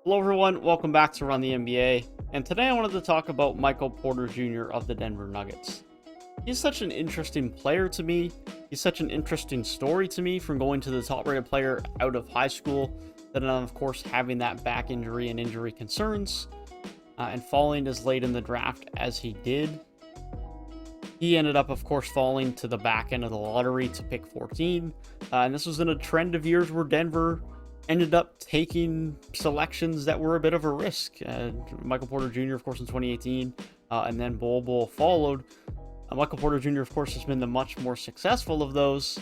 Hello everyone, welcome back to Run the NBA, and today I wanted to talk about Micheal Porter Jr. of the Denver Nuggets. He's such an interesting player to me. He's such an interesting story to me, from going to the top-rated player out of high school, then of course having that back injury and injury concerns, and falling as late in the draft as he did. He ended up, of course, falling to the back end of the lottery to pick 14, and this was in a trend of years where Denver ended up taking selections that were a bit of a risk. Micheal Porter Jr., of course, in 2018, and then Bol followed. Micheal Porter Jr., of course, has been the much more successful of those,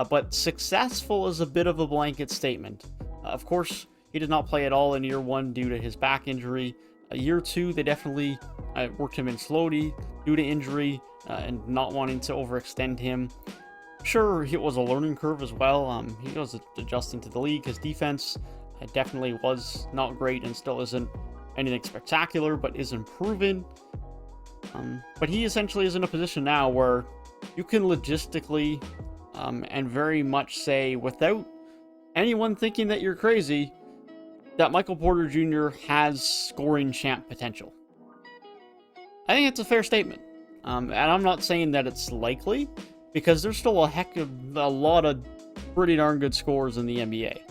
but successful is a bit of a blanket statement. Of course, he did not play at all in year one due to his back injury. Year two, they definitely worked him in slowly due to injury and not wanting to overextend him. Sure, it was a learning curve as well. He was adjusting to the league. His defense definitely was not great and still isn't anything spectacular, but is improving. But he essentially is in a position now where you can logistically and very much say, without anyone thinking that you're crazy, that Micheal Porter Jr. has scoring champ potential. I think it's a fair statement. And I'm not saying that it's likely, because there's still a lot of pretty darn good scores in the NBA.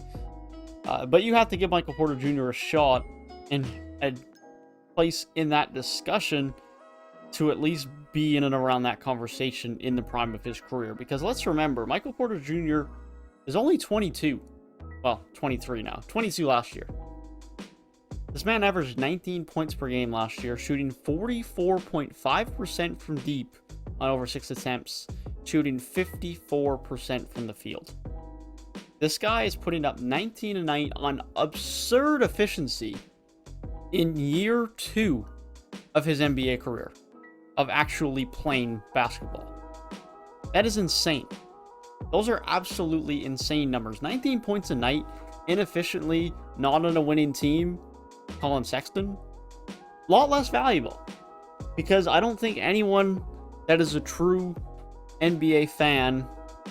But you have to give Micheal Porter Jr. a shot and a place in that discussion to at least be in and around that conversation in the prime of his career. Because let's remember, Micheal Porter Jr. is only 22. Well, 23 now. 22 last year. This man averaged 19 points per game last year, shooting 44.5% from deep on over 6 attempts, shooting 54% from the field. This guy is putting up 19 a night on absurd efficiency in year two of his NBA career, of actually playing basketball. That is insane. Those are absolutely insane numbers. 19 points a night, inefficiently, not on a winning team. Colin Sexton, a lot less valuable, because I don't think anyone that is a true NBA fan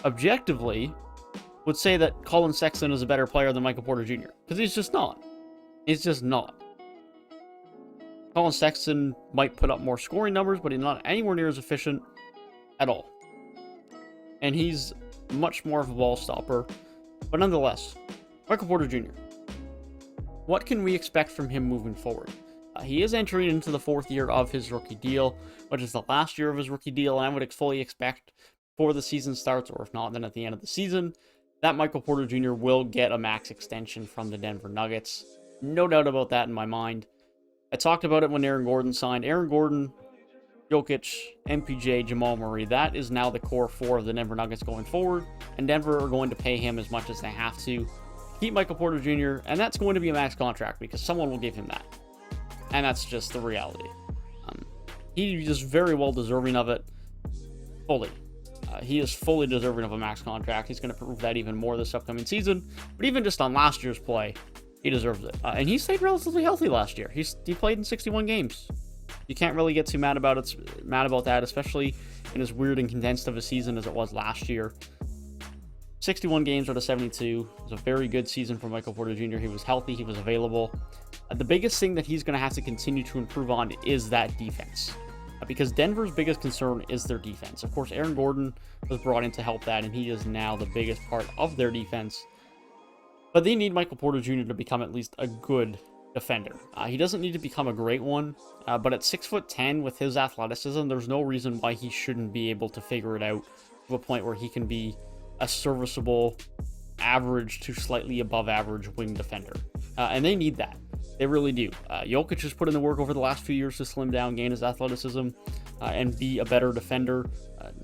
objectively would say that Colin Sexton is a better player than Micheal Porter Jr. because he's just not. He's just not. Colin Sexton might put up more scoring numbers, but he's not anywhere near as efficient at all. And he's much more of a ball stopper. But nonetheless, Micheal Porter Jr., what can we expect from him moving forward? He is entering into the fourth year of his rookie deal, which is the last year of his rookie deal, and I would fully expect before the season starts, or if not, then at the end of the season, that Micheal Porter Jr. will get a max extension from the Denver Nuggets. No doubt about that in my mind. I talked about it when Aaron Gordon signed. Aaron Gordon, Jokic, MPJ, Jamal Murray, that is now the core four of the Denver Nuggets going forward, and Denver are going to pay him as much as they have to keep Micheal Porter Jr., and that's going to be a max contract because someone will give him that. And that's just the reality. He is very well deserving of it. Fully. He is fully deserving of a max contract. He's going to prove that even more this upcoming season. But even just on last year's play, he deserves it. And he stayed relatively healthy last year. He played in 61 games. You can't really get too mad about that, especially in as weird and condensed of a season as it was last year. 61 games out of 72. It was a very good season for Micheal Porter Jr. He was healthy. He was available. The biggest thing that he's going to have to continue to improve on is that defense. Because Denver's biggest concern is their defense. Of course, Aaron Gordon was brought in to help that, and he is now the biggest part of their defense. But they need Micheal Porter Jr. to become at least a good defender. He doesn't need to become a great one, but at 6'10" with his athleticism, there's no reason why he shouldn't be able to figure it out to a point where he can be a serviceable, average to slightly above average wing defender. And they need that. They really do. Jokic has put in the work over the last few years to slim down, gain his athleticism, and be a better defender.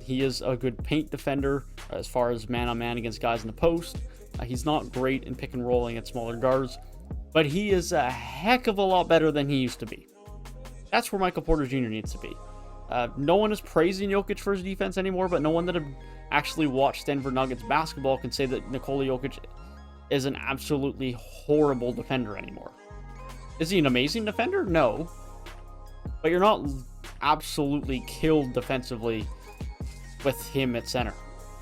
He is a good paint defender as far as man-on-man against guys in the post. He's not great in pick and rolling at smaller guards, but he is a heck of a lot better than he used to be. That's where Micheal Porter Jr. needs to be. No one is praising Jokic for his defense anymore, but no one that have actually watched Denver Nuggets basketball can say that Nikola Jokic is an absolutely horrible defender anymore. Is he an amazing defender? No. But you're not absolutely killed defensively with him at center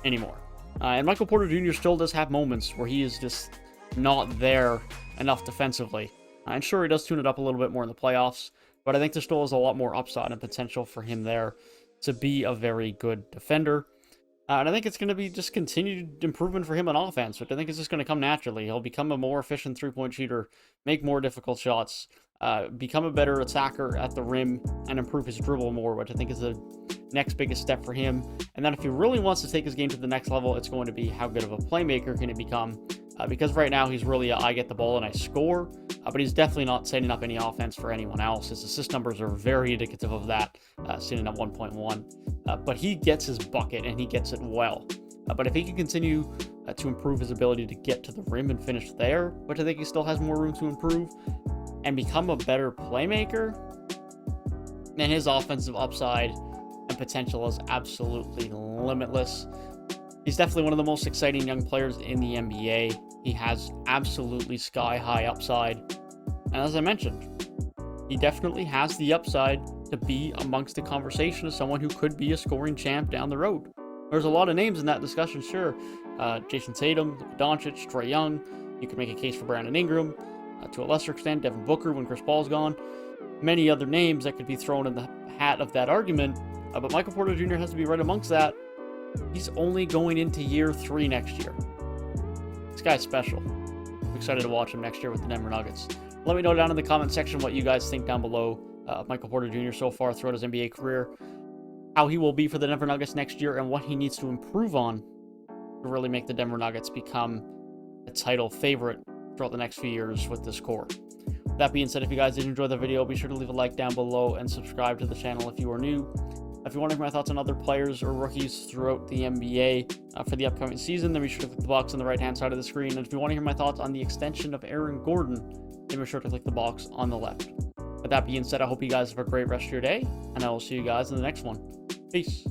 anymore. And Micheal Porter Jr. still does have moments where he is just not there enough defensively And sure, he does tune it up a little bit more in the playoffs, but I think there still is a lot more upside and potential for him there to be a very good defender. And I think it's going to be just continued improvement for him on offense, which I think is just going to come naturally. He'll become a more efficient three-point shooter, make more difficult shots, become a better attacker at the rim, and improve his dribble more, which I think is the next biggest step for him. And then if he really wants to take his game to the next level, it's going to be how good of a playmaker can he become. Because right now he's really I get the ball and I score, but he's definitely not setting up any offense for anyone else. His assist numbers are very indicative of that, sitting at 1.1. But he gets his bucket and he gets it well. But if he can continue to improve his ability to get to the rim and finish there, which I think he still has more room to improve, and become a better playmaker, then his offensive upside and potential is absolutely limitless. He's definitely one of the most exciting young players in the NBA. He has absolutely sky-high upside. And as I mentioned, he definitely has the upside to be amongst the conversation of someone who could be a scoring champ down the road. There's a lot of names in that discussion, sure. Jason Tatum, Luka Doncic, Trae Young. You could make a case for Brandon Ingram. To a lesser extent, Devin Booker when Chris Paul's gone. Many other names that could be thrown in the hat of that argument. But Michael Porter Jr. has to be right amongst that. He's only going into year 3 next year. This guy's special. I'm excited to watch him next year with the Denver Nuggets. Let me know down in the comment section what you guys think down below of Michael Porter Jr. so far throughout his NBA career, how he will be for the Denver Nuggets next year, and what he needs to improve on to really make the Denver Nuggets become a title favorite throughout the next few years with this core. With that being said, if you guys did enjoy the video, be sure to leave a like down below and subscribe to the channel if you are new. If you want to hear my thoughts on other players or rookies throughout the NBA for the upcoming season, then be sure to click the box on the right-hand side of the screen. And if you want to hear my thoughts on the extension of Aaron Gordon, then be sure to click the box on the left. With that being said, I hope you guys have a great rest of your day, and I will see you guys in the next one. Peace.